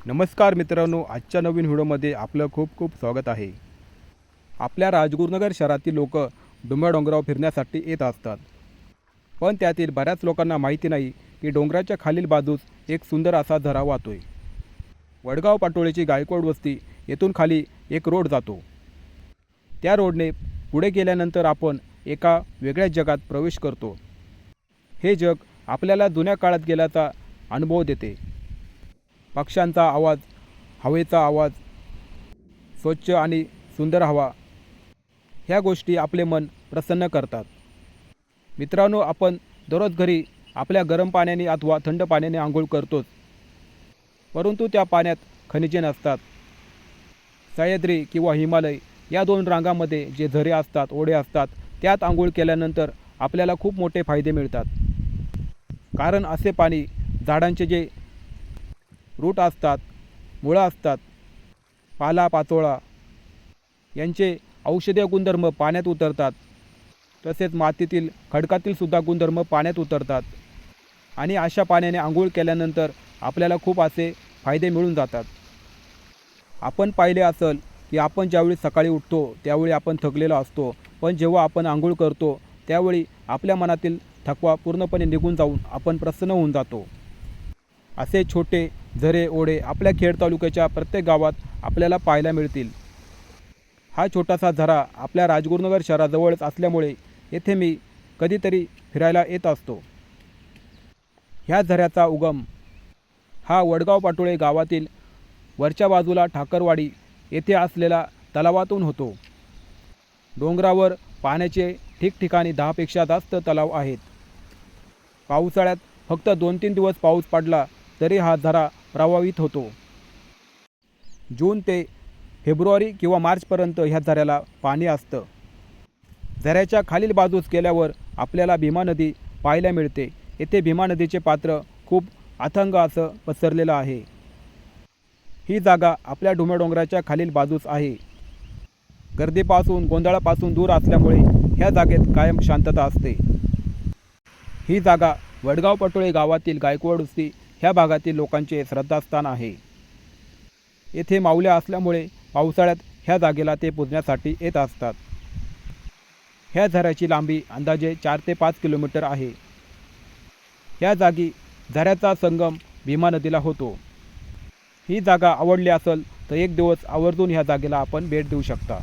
नमस्कार मित्रांनो, आजच्या नवीन व्हिडिओमध्ये आपलं खूप खूप स्वागत आहे। आपल्या राजगुरुनगर शहरातील लोक डुम्या डोंगरावर फिरण्यासाठी येत असतात, पण त्यातील बऱ्याच लोकांना माहिती नाही की डोंगराच्या खालील बाजूस एक सुंदर असा झरा वाहतोय। वडगाव पाटोळेची गायकवाड वस्ती येथून खाली एक रोड जातो। त्या रोडने पुढे गेल्यानंतर आपण एका वेगळ्या जगात प्रवेश करतो। हे जग आपल्याला जुन्या काळात गेल्याचा अनुभव देते। पक्ष्यांचा आवाज, हवेचा आवाज, स्वच्छ आणि सुंदर हवा, ह्या गोष्टी आपले मन प्रसन्न करतात। मित्रांनो, आपण दररोज घरी आपल्या गरम पाण्याने अथवा थंड पाण्याने आंघोळ करतोच, परंतु त्या पाण्यात खनिजे नसतात। सह्याद्री किंवा हिमालय या दोन रांगांमध्ये जे झरे असतात, ओढे असतात, त्यात आंघोळ केल्यानंतर आपल्याला खूप मोठे फायदे मिळतात। कारण असे पाणी झाडांचे जे रूट असतात, मुळं असतात, पाला पाचोळा यांचे औषधीय गुणधर्म पाण्यात उतरतात। तसेच मातीतील खडकातील सुद्धा गुणधर्म पाण्यात उतरतात आणि अशा पाण्याने आंघोळ केल्यानंतर आपल्याला खूप असे फायदे मिळून जातात। आपण पाहिले असेल की आपण ज्यावेळी सकाळी उठतो त्यावेळी आपण थकलेलो असतो, पण जेव्हा आपण आंघोळ करतो त्यावेळी आपल्या मनातील थकवा पूर्णपणे निघून जाऊन आपण प्रसन्न होऊन जातो। असे छोटे झरे ओढे आपल्या खेड तालुक्याच्या प्रत्येक गावात आपल्याला पाहायला मिळतील। हा छोटासा झरा आपल्या राजगुरुनगर शहराजवळच असल्यामुळे येथे मी कधीतरी फिरायला येत असतो। ह्या झऱ्याचा उगम हा वडगाव पाटोळे गावातील वरच्या बाजूला ठाकरवाडी येथे असलेल्या तलावातून होतो। डोंगरावर पाण्याचे ठिकठिकाणी 10 पेक्षा जास्त तलाव आहेत। पावसाळ्यात फक्त 2-3 दिवस पाऊस पडला तरी हा झरा प्रभावित होतो। जून ते फेब्रुवारी किंवा मार्चपर्यंत ह्या झऱ्याला पाणी असतं। झऱ्याच्या खालील बाजूस गेल्यावर आपल्याला भीमा नदी पाहायला मिळते। येथे भीमा नदीचे पात्र खूप अथांग असं पसरलेलं आहे। ही जागा आपल्या डुम्या डोंगराच्या खालील बाजूस आहे। गर्दीपासून गोंधळापासून दूर असल्यामुळे ह्या जागेत कायम शांतता असते। ही जागा वडगाव पाटोळे गावातील गायकवाड वस्ती ह्या भागातील लोकांचे श्रद्धास्थान आहे। येथे माऊल्या असल्यामुळे पावसाळ्यात ह्या जागेला ते पूजण्यासाठी येत असतात। ह्या झऱ्याची लांबी अंदाजे 4 ते 5 किलोमीटर आहे। ह्या जागी झऱ्याचा संगम भीमा नदीला होतो। ही जागा आवडली असेल तर एक दिवस आवर्जून ह्या जागेला आपण भेट देऊ शकता।